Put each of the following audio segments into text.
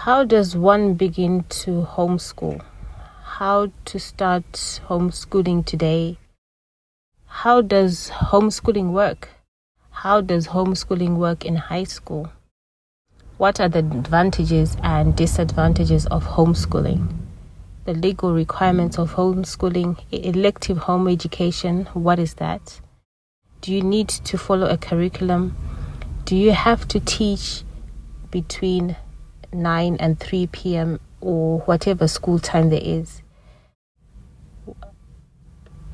How does one begin to homeschool? How to start homeschooling today? How does homeschooling work? How does homeschooling work in high school? What are the advantages and disadvantages of homeschooling? The legal requirements of homeschooling, elective home education, what is that? Do you need to follow a curriculum? Do you have to teach between 9 and 3 p.m. or whatever school time there is?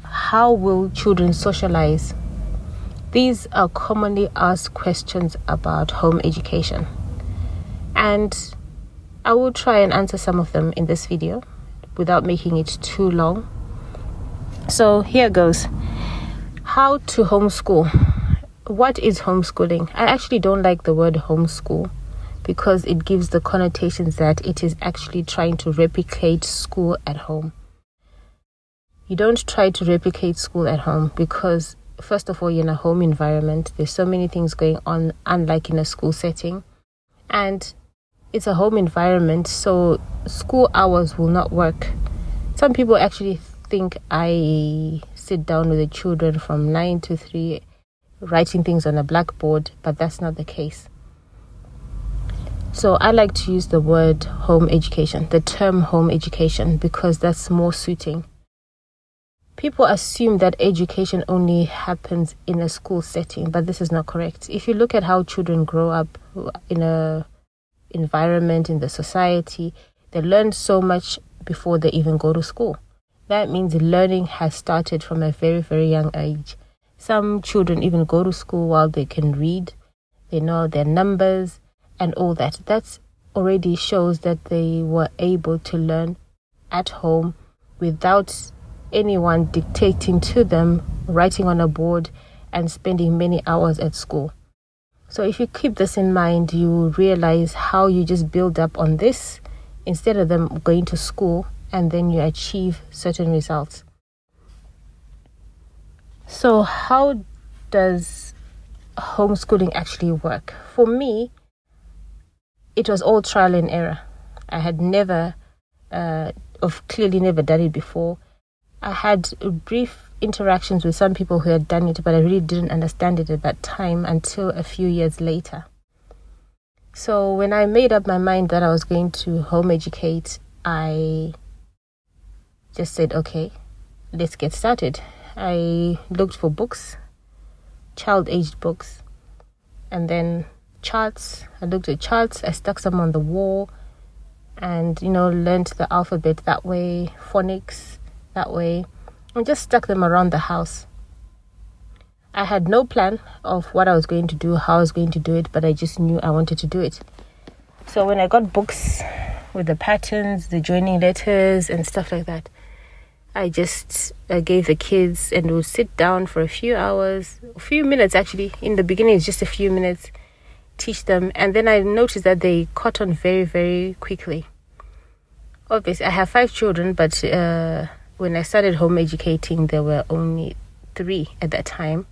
How will children socialize? These are commonly asked questions about home education. And I will try and answer some of them in this video without making it too long. So here goes. How to homeschool. What is homeschooling? I actually don't like the word homeschool because it gives the connotations that it is actually trying to replicate school at home. You don't try to replicate school at home because, first of all, you're in a home environment. There's so many things going on, unlike in a school setting. And it's a home environment, so school hours will not work. Some people actually think I sit down with the children from 9 to 3 writing things on a blackboard, but that's not the case. So I like to use the word home education, the term home education, because that's more suiting. People assume that education only happens in a school setting, but this is not correct. If you look at how children grow up in a environment, in the society, they learn so much before they even go to school. That means learning has started from a very, very young age. Some children even go to school while they can read. They know their numbers and all that. That already shows that they were able to learn at home without anyone dictating to them, writing on a board and spending many hours at school. So if you keep this in mind, you realize how you just build up on this instead of them going to school, and then you achieve certain results. So how does homeschooling actually work? For me, it was all trial and error. I had clearly never done it before. I had brief interactions with some people who had done it, but I really didn't understand it at that time until a few years later. So when I made up my mind that I was going to home educate, I just said, okay, let's get started. I looked for books, child-aged books, and then charts. I looked at charts. I stuck some on the wall and, learned the alphabet that way, phonics that way, and just stuck them around the house. I had no plan of what I was going to do, how I was going to do it, but I just knew I wanted to do it. So when I got books with the patterns, the joining letters and stuff like that, I just gave the kids, and we'll sit down for a few minutes actually. In the beginning, it's just a few minutes, teach them. And then I noticed that they caught on very, very quickly. Obviously, I have 5 children, but when I started home educating, there were only 3 at that time,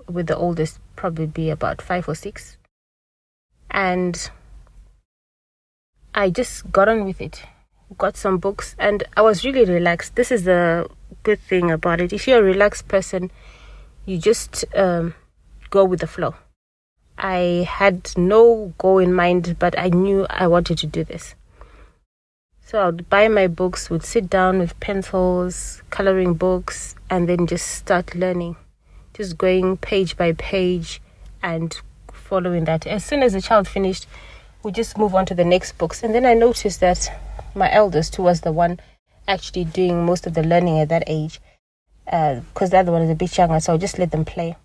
with the oldest probably be about 5 or 6. And I just got on with it. Got some books, and I was really relaxed. This is the good thing about it. If you're a relaxed person, you just go with the flow. I had no goal in mind, but I knew I wanted to do this. So I would buy my books, would sit down with pencils, coloring books, and then just start learning. Just going page by page and following that. As soon as the child finished, we just move on to the next books. And then I noticed that my eldest, who was the one actually doing most of the learning at that age, because the other one is a bit younger, so I just let them play.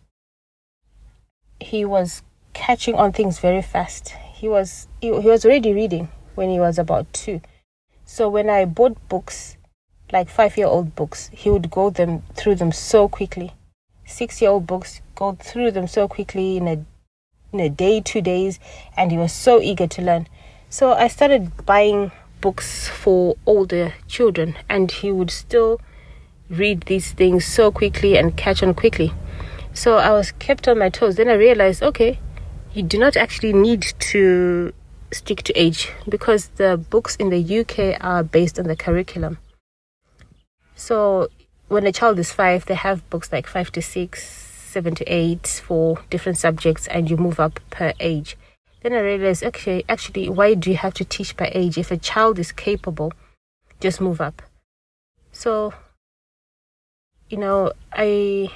He was catching on things very fast. He was already reading when he was about 2. So when I bought books, like 5-year-old books, he would go through them so quickly. 6-year-old books, go through them so quickly in a day, 2 days, and he was so eager to learn. So I started buying books for older children, and he would still read these things so quickly and catch on quickly. So I was kept on my toes. Then I realized, okay, you do not actually need to stick to age because the books in the UK are based on the curriculum. So when a child is 5, they have books like 5 to 6, 7 to 8 for different subjects, and you move up per age. Then I realized, actually, why do you have to teach by age? If a child is capable, just move up. So, I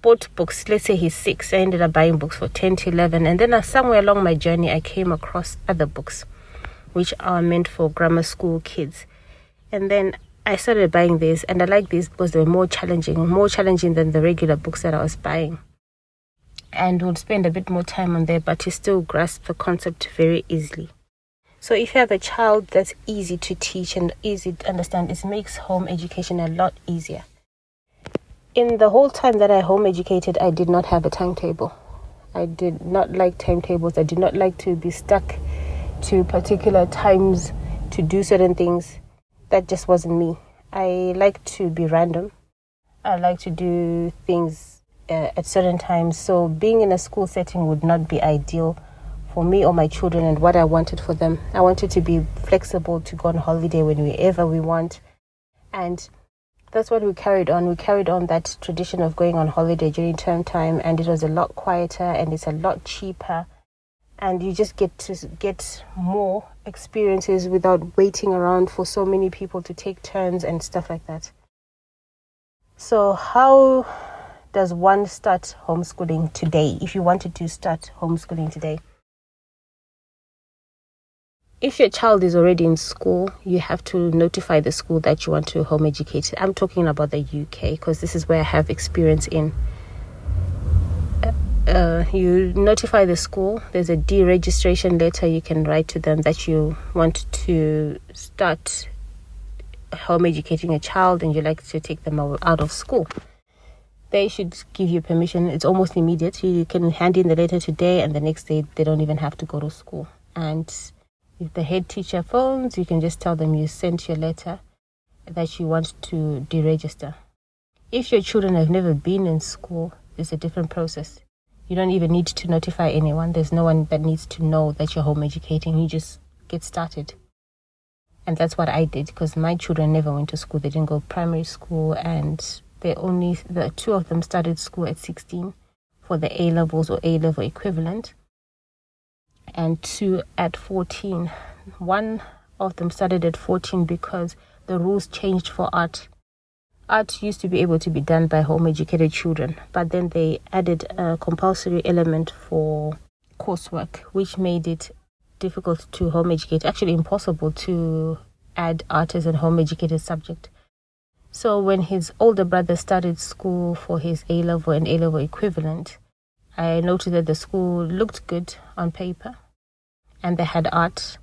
bought books. Let's say he's 6. I ended up buying books for 10 to 11. And then somewhere along my journey, I came across other books, which are meant for grammar school kids. And then I started buying these, and I like these because they were more challenging than the regular books that I was buying. And would spend a bit more time on there, but you still grasp the concept very easily. So if you have a child that's easy to teach and easy to understand, it makes home education a lot easier. In the whole time that I home educated, I did not have a timetable. I did not like timetables. I did not like to be stuck to particular times to do certain things. That just wasn't me. I like to be random. I like to do things at certain times. So being in a school setting would not be ideal for me or my children and what I wanted for them. I wanted to be flexible, to go on holiday whenever we want. And that's what we carried on. We carried on that tradition of going on holiday during term time, and it was a lot quieter and it's a lot cheaper. And you just get more experiences without waiting around for so many people to take turns and stuff like that. So how does one start homeschooling today, if you wanted to start homeschooling today? If your child is already in school, you have to notify the school that you want to home educate. I'm talking about the UK because this is where I have experience in. You notify the school. There's a deregistration letter you can write to them that you want to start home educating a child and you like to take them out of school. They should give you permission. It's almost immediate. You can hand in the letter today and the next day they don't even have to go to school. And if the head teacher phones, you can just tell them you sent your letter that you want to deregister. If your children have never been in school, it's a different process. You don't even need to notify anyone. There's no one that needs to know that you're home educating. You just get started. And that's what I did because my children never went to school. They didn't go primary school, and the 2 of them started school at 16 for the A-levels or A-level equivalent, and 2 at 14. One of them started at 14 because the rules changed for art. Art used to be able to be done by home-educated children, but then they added a compulsory element for coursework, which made it difficult to home-educate, actually impossible to add art as a home-educated subject. So when his older brother started school for his A-level and A-level equivalent, I noticed that the school looked good on paper and they had art.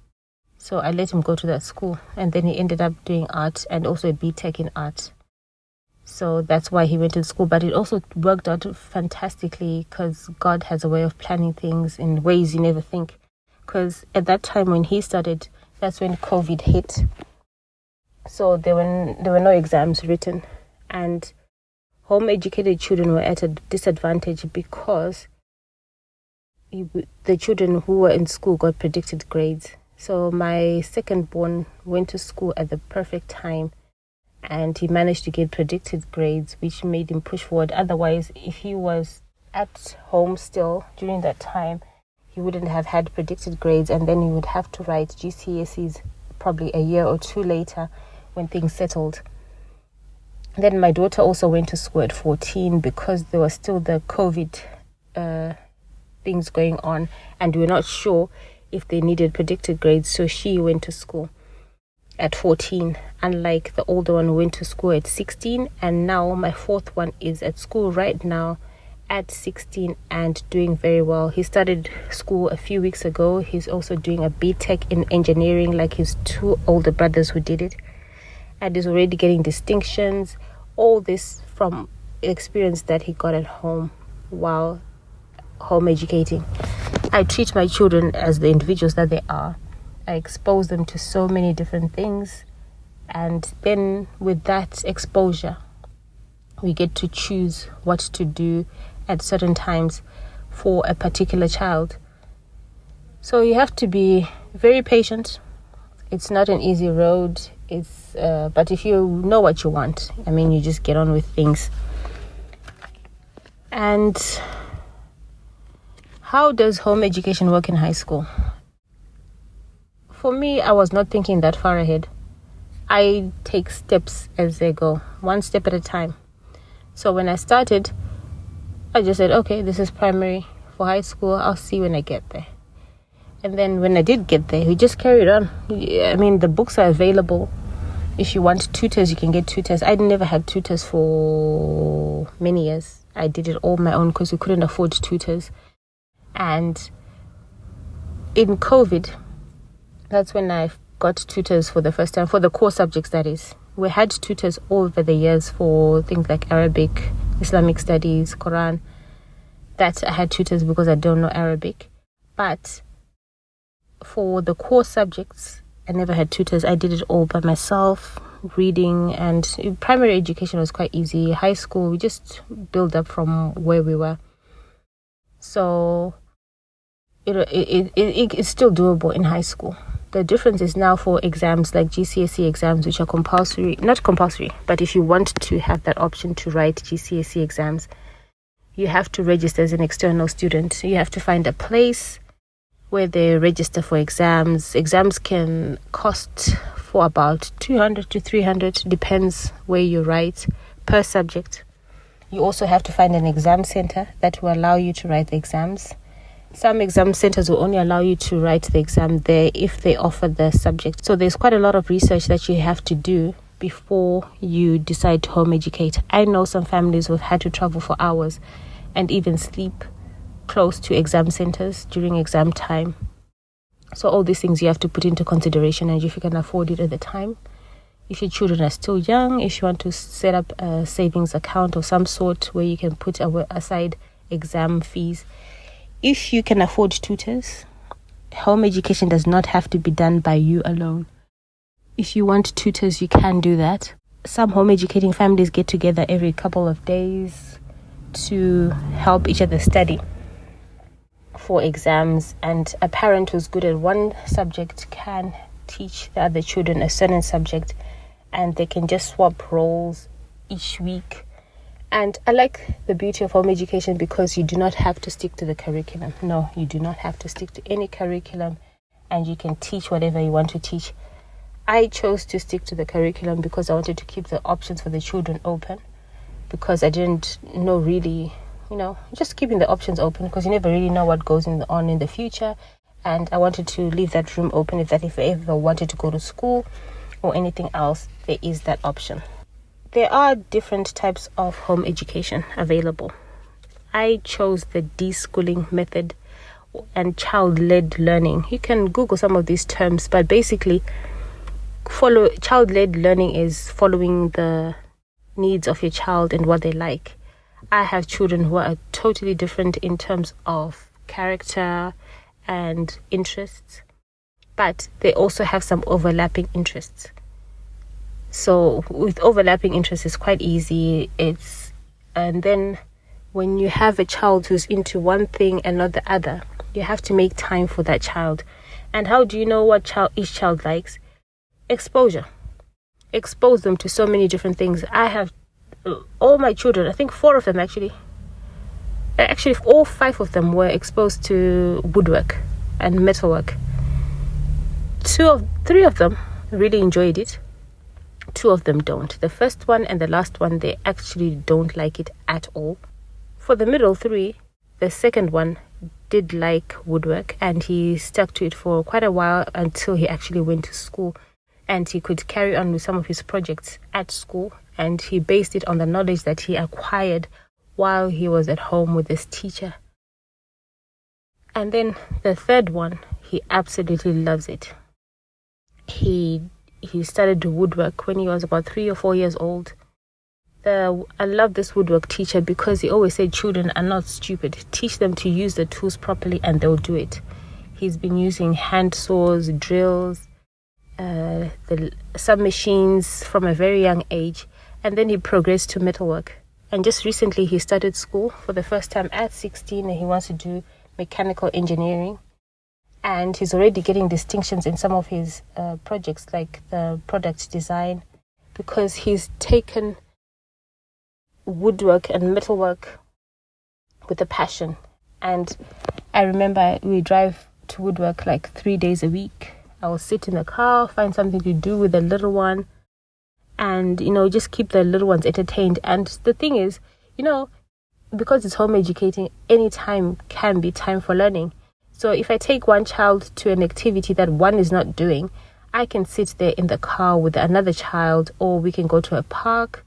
So I let him go to that school, and then he ended up doing art and also a BTEC in art. So that's why he went to school. But it also worked out fantastically because God has a way of planning things in ways you never think. Because at that time when he started, that's when COVID hit. So there were no exams written. And home-educated children were at a disadvantage because the children who were in school got predicted grades. So my second born went to school at the perfect time, and he managed to get predicted grades, which made him push forward. Otherwise, if he was at home still during that time, he wouldn't have had predicted grades, and then he would have to write GCSEs probably a year or 2 later when things settled. Then my daughter also went to school at 14 because there was still the COVID things going on, and we're not sure if they needed predicted grades, so she went to school at 14, unlike the older one who went to school at 16. And now my 4th one is at school right now at 16 and doing very well. He started school a few weeks ago. He's also doing a BTEC in engineering like his 2 older brothers who did it, and is already getting distinctions. All this from experience that he got at home while home educating. I treat my children as the individuals that they are. I expose them to so many different things, and then with that exposure, we get to choose what to do at certain times for a particular child. So you have to be very patient. It's not an easy road. But if you know what you want, you just get on with things. And how does home education work in high school? For me, I was not thinking that far ahead. I take steps as they go, one step at a time. So when I started, I just said, okay, this is primary. For high school, I'll see when I get there. And then when I did get there, we just carried on. The books are available. If you want tutors, you can get tutors. I never had tutors for many years. I did it all my own because we couldn't afford tutors. And in COVID, that's when I got tutors for the first time, for the core subjects, that is. We had tutors all over the years for things like Arabic, Islamic studies, Quran. That I had tutors because I don't know Arabic. But for the core subjects, I never had tutors. I did it all by myself, reading, and primary education was quite easy. High school, we just build up from where we were. So it's still doable in high school. The difference is now for exams like GCSE exams, which are compulsory, not compulsory, but if you want to have that option to write GCSE exams, you have to register as an external student. You have to find a place where they register for exams. Exams can cost for about 200 to 300, depends where you write, per subject. You also have to find an exam center that will allow you to write the exams. Some exam centers will only allow you to write the exam there if they offer the subject. So there's quite a lot of research that you have to do before you decide to home educate. I know some families who've had to travel for hours and even sleep close to exam centers during exam time. So all these things you have to put into consideration, and if you can afford it at the time. If your children are still young, if you want to set up a savings account of some sort where you can put aside exam fees. If you can afford tutors, home education does not have to be done by you alone. If you want tutors, you can do that. Some home educating families get together every couple of days to help each other study for exams, and a parent who's good at one subject can teach the other children a certain subject, and they can just swap roles each week. And I like the beauty of home education because you do not have to stick to the curriculum. No, you do not have to stick to any curriculum, and you can teach whatever you want to teach. I chose to stick to the curriculum because I wanted to keep the options for the children open, because I didn't know really, just keeping the options open, because you never really know what goes on in the future. And I wanted to leave that room open if they ever wanted to go to school or anything else, there is that option. There are different types of home education available. I chose the deschooling method and child-led learning. You can Google some of these terms, but basically, child-led learning is following the needs of your child and what they like. I have children who are totally different in terms of character and interests, but they also have some overlapping interests. So with overlapping interests, it's quite easy. And then when you have a child who's into one thing and not the other, you have to make time for that child. And how do you know what each child likes? Exposure. Expose them to so many different things. I have all my children, I think 4 of them actually all 5 of them were exposed to woodwork and metalwork. 3 of them really enjoyed it. 2 of them don't. The first one and the last one, they actually don't like it at all. For the middle 3, the second one did like woodwork, and he stuck to it for quite a while until he actually went to school, and he could carry on with some of his projects at school, and he based it on the knowledge that he acquired while he was at home with his teacher. And then the third one, he absolutely loves it. He started to woodwork when he was about 3 or 4 years old. I love this woodwork teacher because he always said children are not stupid. Teach them to use the tools properly and they'll do it. He's been using hand saws, drills, some machines from a very young age, and then he progressed to metalwork. And just recently he started school for the first time at 16, and he wants to do mechanical engineering. and he's already getting distinctions in some of his projects, like the product design, because he's taken woodwork and metalwork with a passion. And I remember we drive to woodwork like 3 days a week. I will sit in the car, find something to do with the little one, and just keep the little ones entertained. And the thing is, because it's home educating, any time can be time for learning. So if I take one child to an activity that one is not doing, I can sit there in the car with another child, or we can go to a park,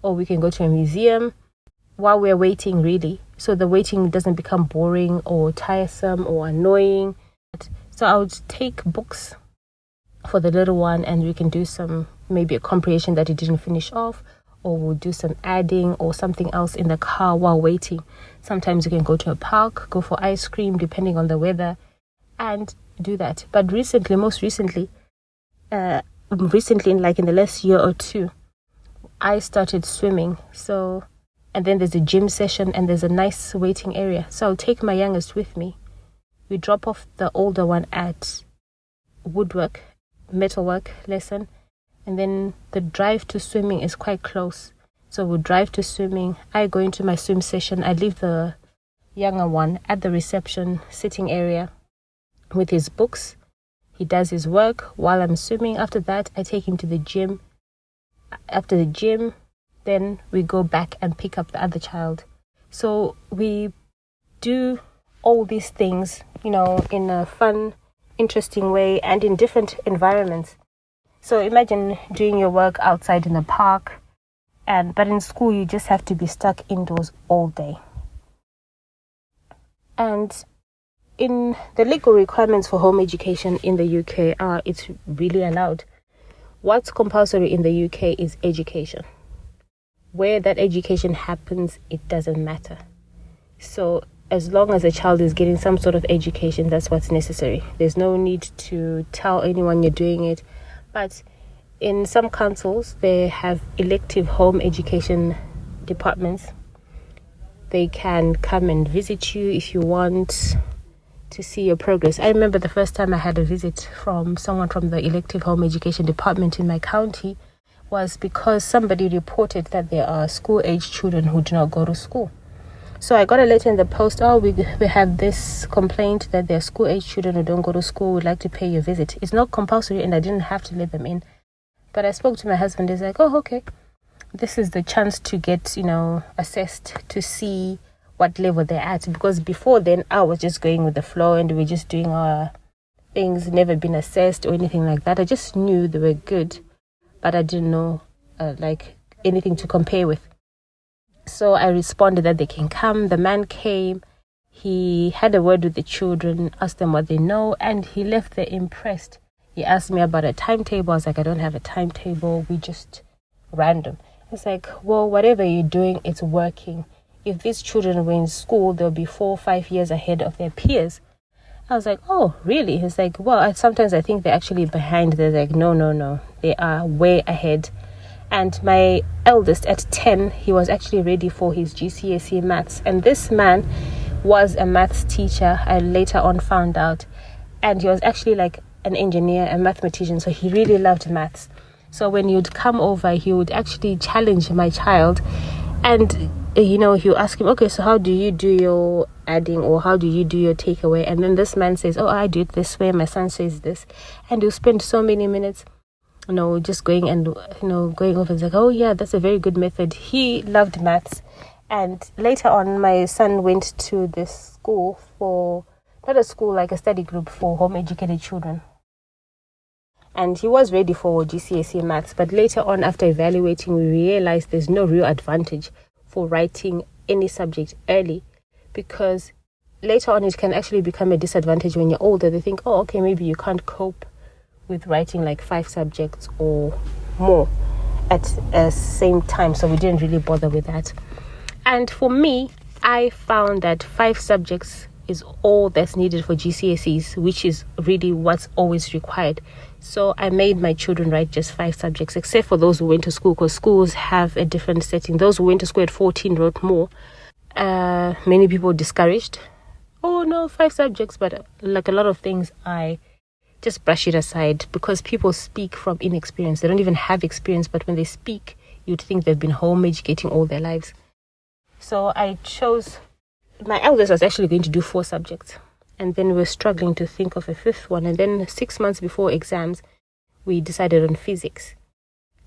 or we can go to a museum while we're waiting, really. So the waiting doesn't become boring or tiresome or annoying. So I would take books for the little one, and we can do maybe a comprehension that he didn't finish off, or we'll do some adding or something else in the car while waiting. Sometimes we can go to a park, go for ice cream, depending on the weather, and do that. But most recently, like in the last year or two, I started swimming. And then there's a gym session, and there's a nice waiting area. So I'll take my youngest with me. We drop off the older one at woodwork, metalwork lesson, and then the drive to swimming is quite close. So we'll drive to swimming. I go into my swim session. I leave the younger one at the reception sitting area with his books. He does his work while I'm swimming. After that, I take him to the gym. After the gym, then we go back and pick up the other child. So we do all these things, in a fun, interesting way and in different environments. So imagine doing your work outside in the park, but in school you just have to be stuck indoors all day. And in the legal requirements for home education in the UK it's really allowed. What's compulsory in the UK is education. Where that education happens, it doesn't matter. So as long as a child is getting some sort of education, that's what's necessary. There's no need to tell anyone you're doing it. But in some councils, they have elective home education departments. They can come and visit you if you want to see your progress. I remember the first time I had a visit from someone from the elective home education department in my county was because somebody reported that there are school-age children who do not go to school. So I got a letter in the post, we have this complaint that there are school-age children who don't go to school, would like to pay your visit. It's not compulsory, and I didn't have to let them in. But I spoke to my husband. He's like, oh, okay. This is the chance to get, assessed to see what level they're at. Because before then, I was just going with the flow and we were just doing our things, never been assessed or anything like that. I just knew they were good, but I didn't know anything to compare with. So I responded that they can come. The man came. He had a word with the children, asked them what they know, and he left there impressed. He asked me about a timetable. I was like, I don't have a timetable. We just random. It's like, well, whatever you're doing, it's working. If these children were in school, they'll be 4 or 5 years ahead of their peers. I was like, oh, really? He's like, well, sometimes I think they're actually behind. They're like, no. They are way ahead. And my eldest at 10, he was actually ready for his GCSE maths. And this man was a maths teacher, I later on found out. And he was actually like an engineer, a mathematician. So he really loved maths. So when you'd come over, he would actually challenge my child. And, he would ask him, okay, so how do you do your adding, or how do you do your takeaway? And then this man says, oh, I do it this way. My son says this. And you spend so many minutes just going and, going over. It's like, oh, yeah, that's a very good method. He loved maths. And later on, my son went to this school not a school, like a study group for home educated children. And he was ready for GCSE maths. But later on, after evaluating, we realized there's no real advantage for writing any subject early, because later on, it can actually become a disadvantage when you're older. They think, oh, okay, maybe you can't cope with writing like 5 subjects or more at the same time. So we didn't really bother with that. And for me, I found that 5 subjects is all that's needed for GCSEs, which is really what's always required. So I made my children write just 5 subjects, except for those who went to school, because schools have a different setting. Those who went to school at 14 wrote more. Many people discouraged oh no, 5 subjects. But like a lot of things, I just brush it aside because people speak from inexperience. They don't even have experience, but when they speak, you'd think they've been home educating all their lives. So I chose, my eldest was actually going to do 4 subjects. And then we were struggling to think of a 5th one. And then 6 months before exams, we decided on physics.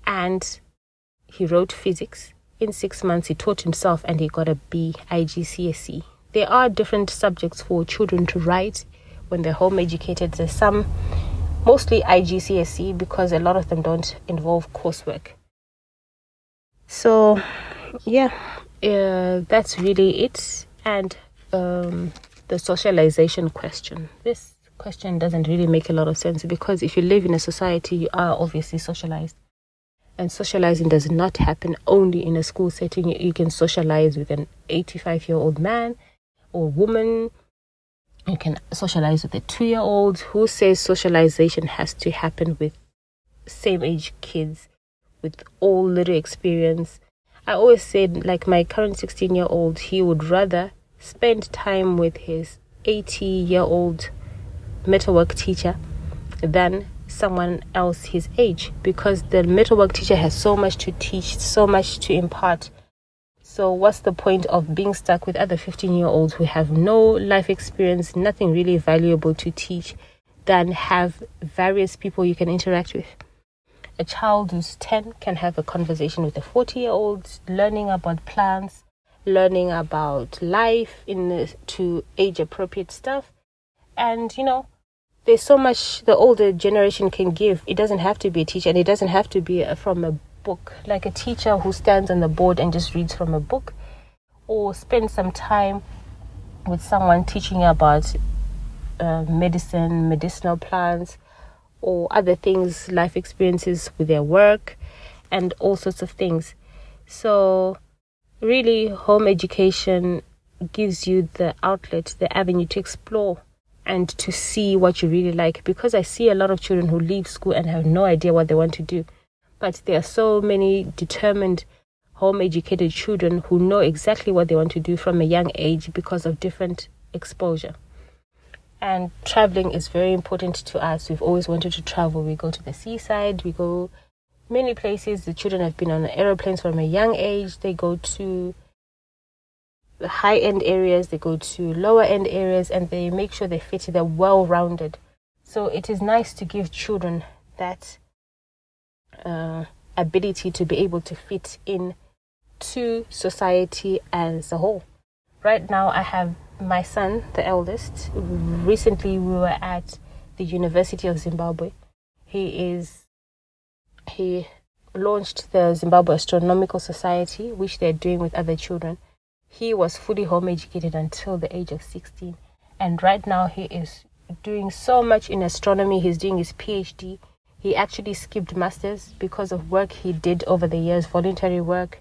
And he wrote physics. In 6 months, he taught himself and he got a B, IGCSE. There are different subjects for children to write when they're home educated. There's some, mostly IGCSE, because a lot of them don't involve coursework. So, yeah, that's really it. And the socialization question. This question doesn't really make a lot of sense because if you live in a society, you are obviously socialized. And socializing does not happen only in a school setting. You can socialize with an 85-year-old man or woman. You can socialize with a 2-year-old. Who says socialization has to happen with same-age kids with all little experience? I always said, like my current 16-year-old, he would rather spend time with his 80-year-old metalwork teacher than someone else his age, because the metalwork teacher has so much to teach, so much to impart. So what's the point of being stuck with other 15-year-olds who have no life experience, nothing really valuable to teach, than have various people you can interact with? A child who's 10 can have a conversation with a 40-year-old, learning about plants, learning about life to age-appropriate stuff. And, there's so much the older generation can give. It doesn't have to be a teacher, and it doesn't have to be from a book, like a teacher who stands on the board and just reads from a book, or spend some time with someone teaching about medicine, medicinal plants, or other things, life experiences with their work, and all sorts of things. So really, home education gives you the outlet, the avenue to explore and to see what you really like. Because I see a lot of children who leave school and have no idea what they want to do. But there are so many determined, home-educated children who know exactly what they want to do from a young age because of different exposure. And traveling is very important to us. We've always wanted to travel. We go to the seaside. We go many places. The children have been on aeroplanes from a young age. They go to the high-end areas, they go to lower-end areas, and they make sure they fit. They're well-rounded. So it is nice to give children that ability to be able to fit in to society as a whole. Right now, I have my son, the eldest. Recently, we were at the University of Zimbabwe. He launched the Zimbabwe Astronomical Society, which they're doing with other children. He was fully home educated until the age of 16. And right now he is doing so much in astronomy. He's doing his PhD. He actually skipped masters because of work he did over the years, voluntary work,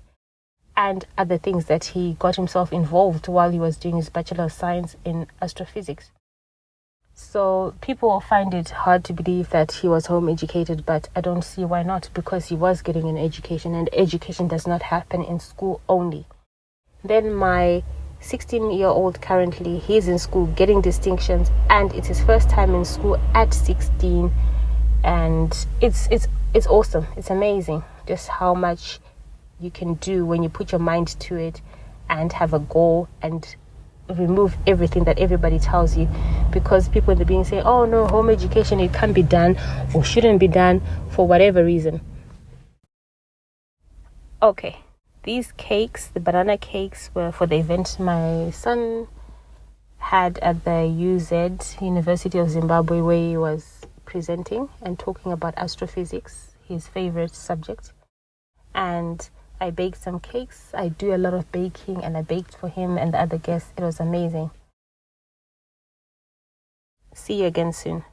and other things that he got himself involved while he was doing his Bachelor of Science in Astrophysics. So people find it hard to believe that he was home educated, but I don't see why not, because he was getting an education, and education does not happen in school only. Then my 16-year-old currently, he's in school getting distinctions, and it's his first time in school at 16, and it's awesome. It's amazing just how much you can do when you put your mind to it and have a goal and remove everything that everybody tells you, because people in the beginning say, oh no, home education, it can't be done or shouldn't be done for whatever reason. Okay, these cakes, the banana cakes, were for the event my son had at the UZ, University of Zimbabwe, where he was presenting and talking about astrophysics, his favorite subject. And I baked some cakes. I do a lot of baking, and I baked for him and the other guests. It was amazing. See you again soon.